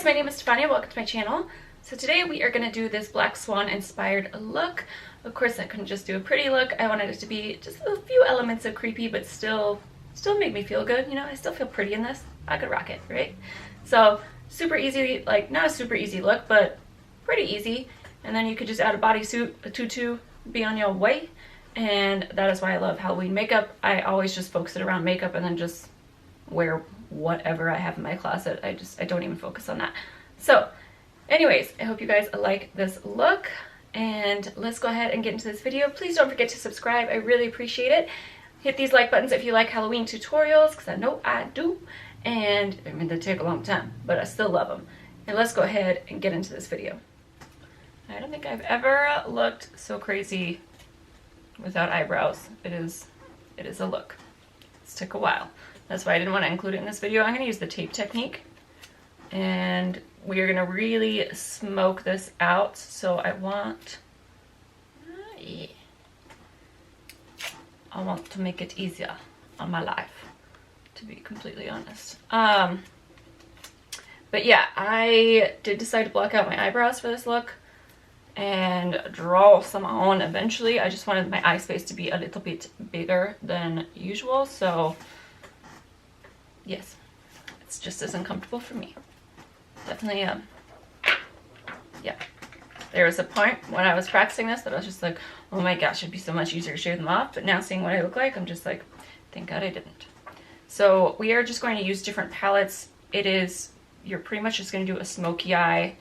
guys, my name is Stefania. Welcome to my channel. So today we are going to do this Black Swan inspired look. Of course, I couldn't just do a pretty look. I wanted it to be just a few elements of creepy, but still make me feel good. You know, I still feel pretty in this. I could rock it, right? So super easy, like not a super easy look, but pretty easy. And then you could just add a bodysuit, a tutu, be on your way. And that is why I love Halloween makeup. I always just focus it around makeup and then just wear whatever I have in my closet. I don't even focus on that. So anyways, I hope you guys like this look, and let's go ahead and get into this video. Please don't forget to subscribe. I really appreciate it. Hit these like buttons if you like Halloween tutorials, because I know I do. And I mean, they take a long time, but I still love them. And let's go ahead and get into this video. I don't think I've ever looked so crazy without eyebrows. It is a look. It's took a while. That's why I didn't want to include it in this video. I'm going to use the tape technique, and we are going to really smoke this out. So I want to make it easier on my life, to be completely honest. But yeah, I did decide to block out my eyebrows for this look and draw some on eventually. I just wanted my eye space to be a little bit bigger than usual, so yes, it's just as uncomfortable for me. Definitely, yeah. There was a point when I was practicing this that I was just like, oh my gosh, it'd be so much easier to shave them off. But now seeing what I look like, I'm just like, thank God I didn't. So we are just going to use different palettes. You're pretty much just going to do a smoky eye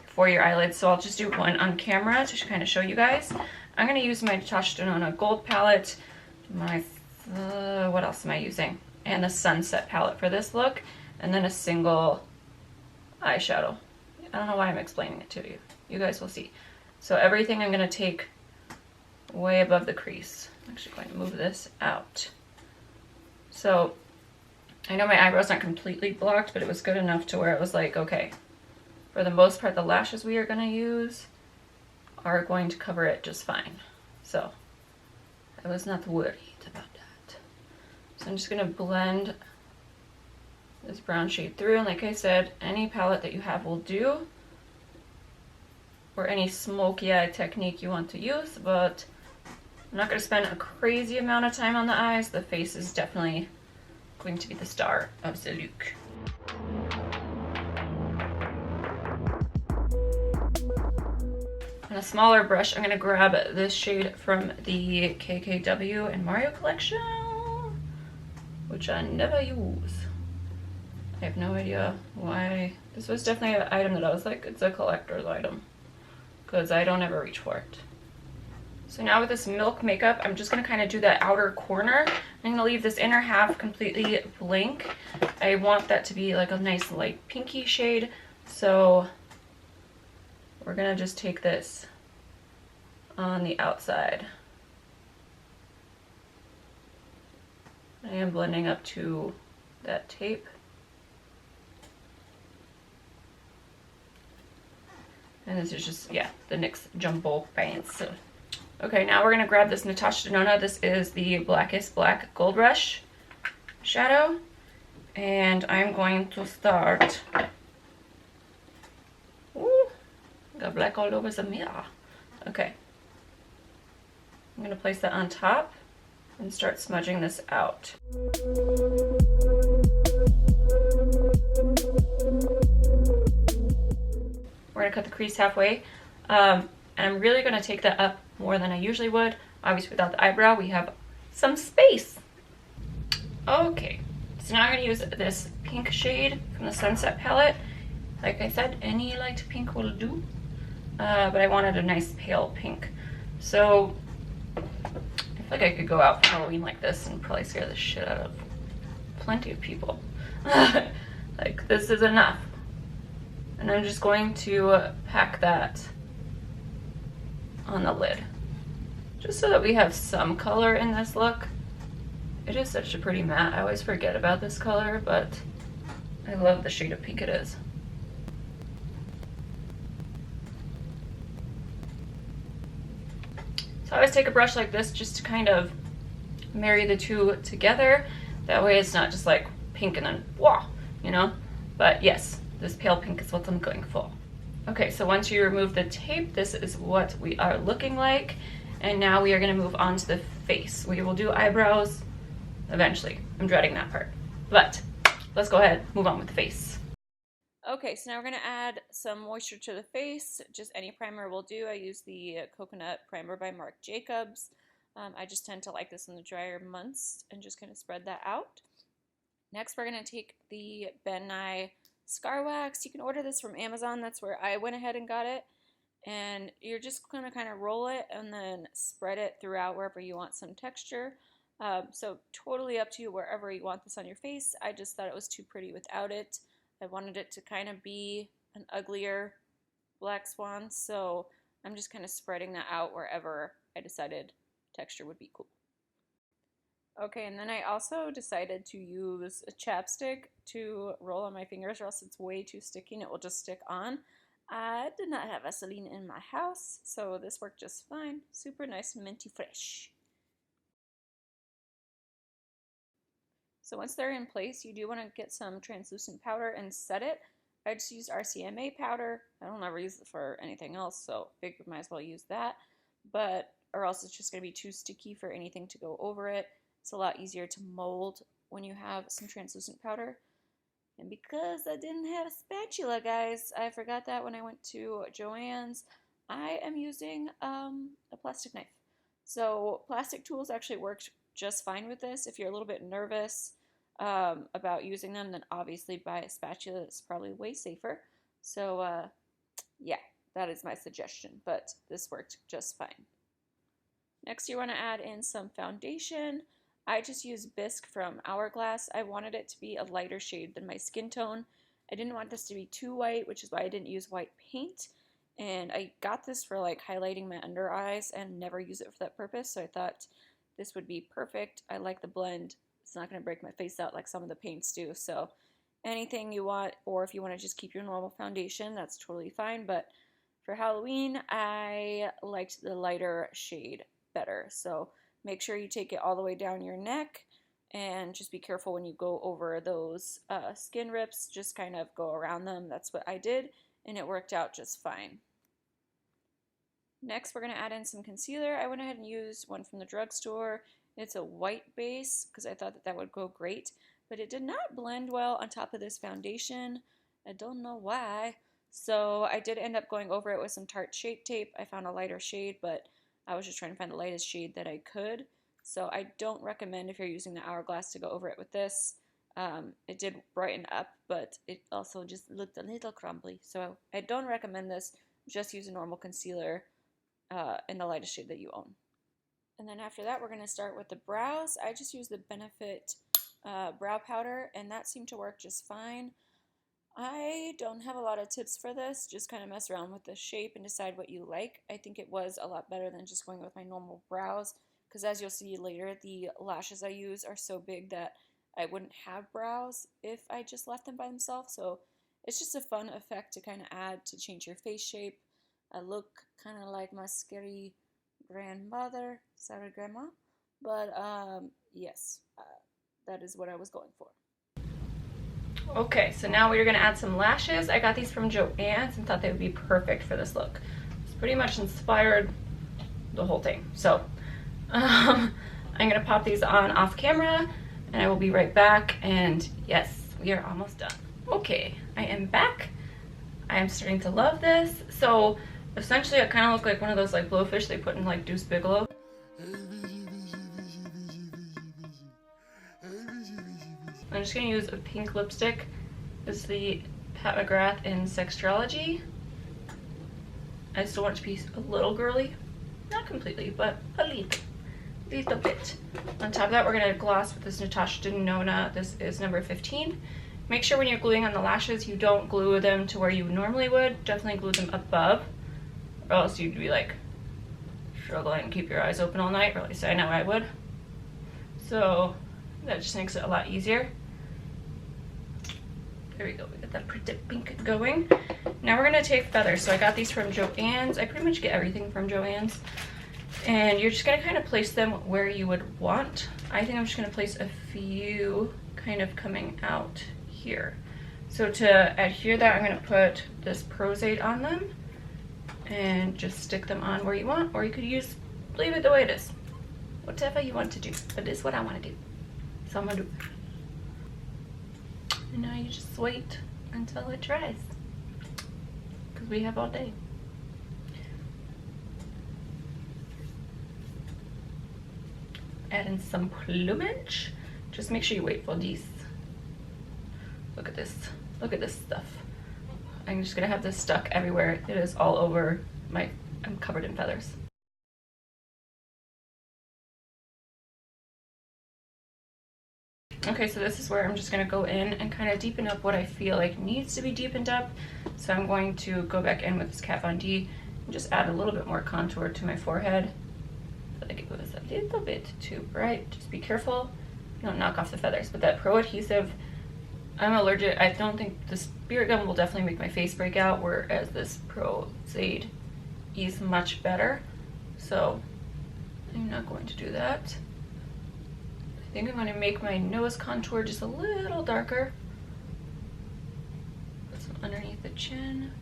for your eyelids. So I'll just do one on camera to kind of show you guys. I'm going to use my Natasha Denona Gold palette. What else am I using? And the Sunset palette for this look, and then a single eyeshadow. I don't know why I'm explaining it to you. You guys will see. So everything I'm going to take way above the crease. I'm actually going to move this out. So I know my eyebrows aren't completely blocked, but it was good enough to where it was like, okay, for the most part, the lashes we are going to use are going to cover it just fine. So I was not worried about that. So I'm just going to blend this brown shade through, and like I said, any palette that you have will do, or any smoky eye technique you want to use, but I'm not going to spend a crazy amount of time on the eyes. The face is definitely going to be the star of the look. On a smaller brush, I'm going to grab this shade from the KKW and Mario collection, which I never use. I have no idea why. This was definitely an item that I was like, it's a collector's item, because I don't ever reach for it. So now with this Milk makeup, I'm just going to kind of do that outer corner. I'm going to leave this inner half completely blank. I want that to be like a nice light pinky shade. So we're going to just take this on the outside. I am blending up to that tape. And this is just, yeah, the NYX Jumbo Pants. So, okay, now we're going to grab this Natasha Denona. This is the Blackest Black Gold Rush shadow. And I'm going to start. Ooh, got black all over the mirror. Okay. I'm going to place that on top and start smudging this out. We're going to cut the crease halfway, and I'm really going to take that up more than I usually would. Obviously without the eyebrow we have some space. Okay, so now I'm going to use this pink shade from the Sunset palette. Like I said, any light pink will do, but I wanted a nice pale pink. So I feel like I could go out for Halloween like this and probably scare the shit out of plenty of people. Like, this is enough. And I'm just going to pack that on the lid, just so that we have some color in this look. It is such a pretty matte. I always forget about this color, but I love the shade of pink it is. So I always take a brush like this just to kind of marry the two together. That way it's not just like pink and then, wow, you know? But yes, This pale pink is what I'm going for. Okay, so once you remove the tape, this is what we are looking like. And now we are gonna move on to the face. We will do eyebrows eventually. I'm dreading that part. But let's go ahead, move on with the face. Okay, so now we're gonna add some moisture to the face. Just any primer will do. I use the Coconut Primer by Marc Jacobs. I just tend to like this in the drier months and just kind of spread that out. Next, we're gonna take the Ben Nye Scar Wax. You can order this from Amazon. That's where I went ahead and got it. And you're just gonna kind of roll it and then spread it throughout wherever you want some texture. So totally up to you wherever you want this on your face. I just thought it was too pretty without it. I wanted it to kind of be an uglier black swan, so I'm just kind of spreading that out wherever I decided texture would be cool. Okay, and then I also decided to use a chapstick to roll on my fingers, or else it's way too sticky and it will just stick on. I did not have Vaseline in my house, so this worked just fine. Super nice, minty fresh. So once they're in place, you do want to get some translucent powder and set it. I just used RCMA powder. I don't ever use it for anything else, so figured might as well use that. Or else it's just going to be too sticky for anything to go over it. It's a lot easier to mold when you have some translucent powder. And because I didn't have a spatula, guys, I forgot that when I went to Joann's, I am using a plastic knife. So plastic tools actually worked just fine with this. If you're a little bit nervous about using them, then obviously buy a spatula. It's probably way safer. So yeah, that is my suggestion, but this worked just fine. Next, you want to add in some foundation. I just used Bisque from Hourglass. I wanted it to be a lighter shade than my skin tone. I didn't want this to be too white, which is why I didn't use white paint. And I got this for like highlighting my under eyes and never use it for that purpose, so I thought this would be perfect. I like the blend. It's not going to break my face out like some of the paints do, so anything you want, or if you want to just keep your normal foundation, that's totally fine. But for Halloween, I liked the lighter shade better, so make sure you take it all the way down your neck, and just be careful when you go over those skin rips. Just kind of go around them. That's what I did, and it worked out just fine. Next, we're going to add in some concealer. I went ahead and used one from the drugstore. It's a white base because I thought that would go great, but it did not blend well on top of this foundation. I don't know why. So I did end up going over it with some Tarte Shape Tape. I found a lighter shade, but I was just trying to find the lightest shade that I could. So I don't recommend, if you're using the Hourglass, to go over it with this. It did brighten up, but it also just looked a little crumbly. So I don't recommend this. Just use a normal concealer in the lightest shade that you own. And then after that, we're going to start with the brows. I just used the Benefit brow powder, and that seemed to work just fine. I don't have a lot of tips for this. Just kind of mess around with the shape and decide what you like. I think it was a lot better than just going with my normal brows, because as you'll see later, the lashes I use are so big that I wouldn't have brows if I just left them by themselves. So it's just a fun effect to kind of add to change your face shape. I look kind of like my scary grandmother, sorry grandma, but yes, that is what I was going for. Okay, so now we're going to add some lashes. I got these from Joann's and thought they would be perfect for this look. It's pretty much inspired the whole thing. So I'm going to pop these on off camera and I will be right back. And yes, we are almost done. Okay, I am back. I am starting to love this. So essentially I kind of look like one of those like blowfish they put in like Deuce Bigelow. I'm just going to use a pink lipstick. This is the Pat McGrath in Sextrology. I still want it to be a little girly. Not completely, but a little bit. On top of that, we're going to gloss with this Natasha Denona. This is number 15. Make sure when you're gluing on the lashes, you don't glue them to where you normally would. Definitely glue them above, or else you'd be like struggling to keep your eyes open all night, or at least I know I would. So that just makes it a lot easier. There we go, we got that pretty pink going. Now we're gonna take feathers. So I got these from Joann's. I pretty much get everything from Joann's. And you're just gonna kind of place them where you would want. I think I'm just gonna place a few kind of coming out here. So to adhere that, I'm going to put this Prozade on them and just stick them on where you want, or you could leave it the way it is. Whatever you want to do, but this is what I want to do. So I'm going to do it. And now you just wait until it dries, because we have all day. Add in some plumage. Just make sure you wait for these. Look at this. Look at this stuff. I'm just gonna have this stuck everywhere. It is all over I'm covered in feathers. Okay, so this is where I'm just gonna go in and kind of deepen up what I feel like needs to be deepened up. So I'm going to go back in with this Kat Von D and just add a little bit more contour to my forehead. I feel like it was a little bit too bright. Just be careful, you don't knock off the feathers. But that Pro Adhesive, I'm allergic. I don't think the Spirit Gum will definitely make my face break out, whereas this Prozade is much better. So I'm not going to do that. I think I'm going to make my nose contour just a little darker. Put some underneath the chin.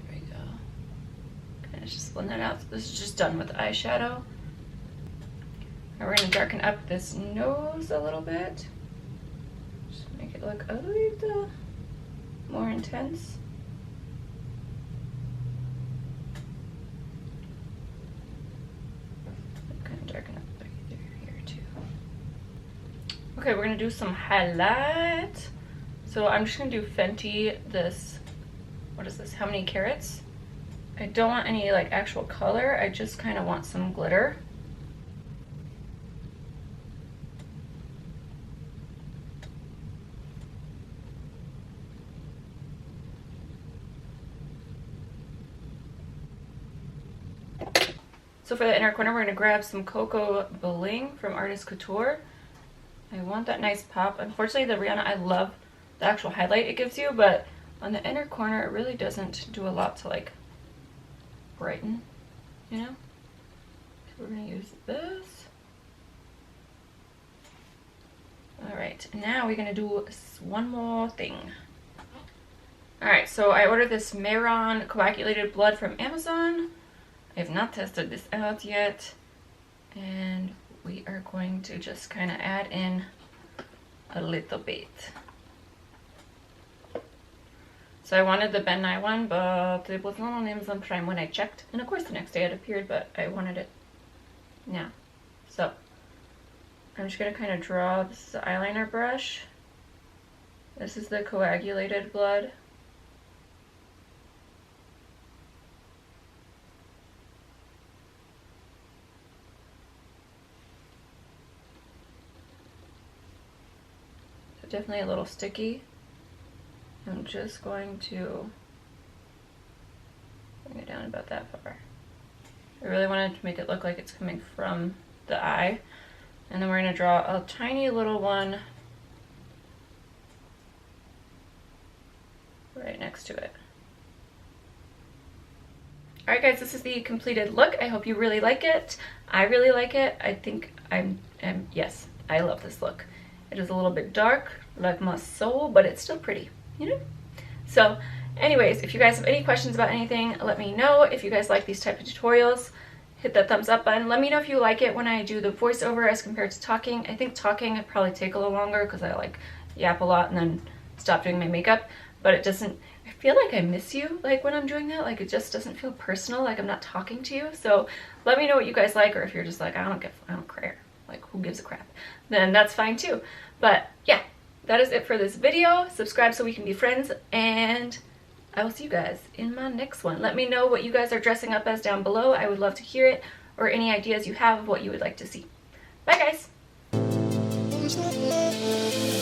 There we go. Kind of just blend that out. So this is just done with eyeshadow. Now we're going to darken up this nose a little bit. Just make it look a little more intense. Kind of darken up here too. Okay, we're going to do some highlight. So I'm just going to do Fenty this, what is this, How Many Carats? I don't want any like actual color, I just kind of want some glitter. So for the inner corner, we're going to grab some Cocoa Bling from Artist Couture. I want that nice pop. Unfortunately, the Rihanna, I love the actual highlight it gives you, but on the inner corner, it really doesn't do a lot to like brighten, you know? So we're going to use this. Alright, now we're going to do one more thing. Alright, so I ordered this Meron coagulated blood from Amazon. I have not tested this out yet, and we are going to just kind of add in a little bit. So I wanted the Ben Nye one, but it was not on Amazon Prime when I checked, and of course the next day it appeared, but I wanted it now. So I'm just going to kind of draw. This is the eyeliner brush. This is the coagulated blood. Definitely a little sticky. I'm just going to bring it down about that far. I really wanted to make it look like it's coming from the eye. And then we're going to draw a tiny little one right next to it. Alright guys, this is the completed look. I hope you really like it. I really like it. I think yes, I love this look. It is a little bit dark, like my soul, but it's still pretty, you know? So, anyways, if you guys have any questions about anything, let me know. If you guys like these type of tutorials, hit that thumbs up button. Let me know if you like it when I do the voiceover as compared to talking. I think talking would probably take a little longer because I like yap a lot and then stop doing my makeup, but it doesn't, I feel like I miss you like when I'm doing that. Like it just doesn't feel personal, like I'm not talking to you. So let me know what you guys like, or if you're just like, I don't care. Like, who gives a crap? Then that's fine too. But yeah, that is it for this video. Subscribe so we can be friends, and I will see you guys in my next one. Let me know what you guys are dressing up as down below. I would love to hear it, or any ideas you have of what you would like to see. Bye guys!